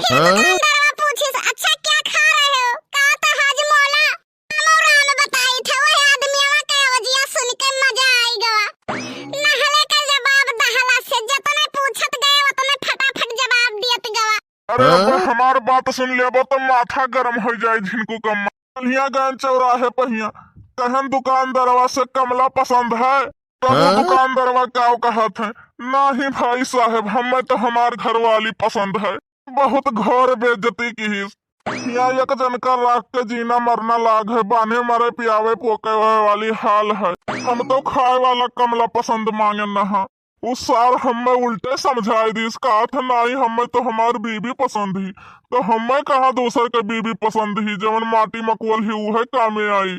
दुकानदारवा पूछिस अच्छा क्या खा रहे हो का तो हाजमोला मौरा में बताई था वह आदमीवा के वजिया सुन के मजा आई गवा नहले के जवाब दहला से जतने पूछत गए उतने फटाफट जवाब दियत गवा। अरे अब हमार बात सुन लेबो तो माथा गरम हो जाए झिनको कम्मा कहिया गए चौराहे पहिया कहन दुकानदारवा से कमला पसंद है तब दुकानदारवा क्या कहत है नहीं भाई साहब हमें तो हमार घरवाली पसंद है बहुत घोर बेइज्जती की यहाँ एक जन का राख के जीना मरना लाग है बाने मरे पियावे पोके वाली हाल है हम तो खाए वाला कमला पसंद मांगे नहा उस सार हमें उल्टे समझाई दी इसका अर्थ नहीं हमें तो हमार बीबी पसंद ही तो हमें कहा दूसर के बीबी पसंद ही जवन माटी मकुअल ही वो है कामे आई।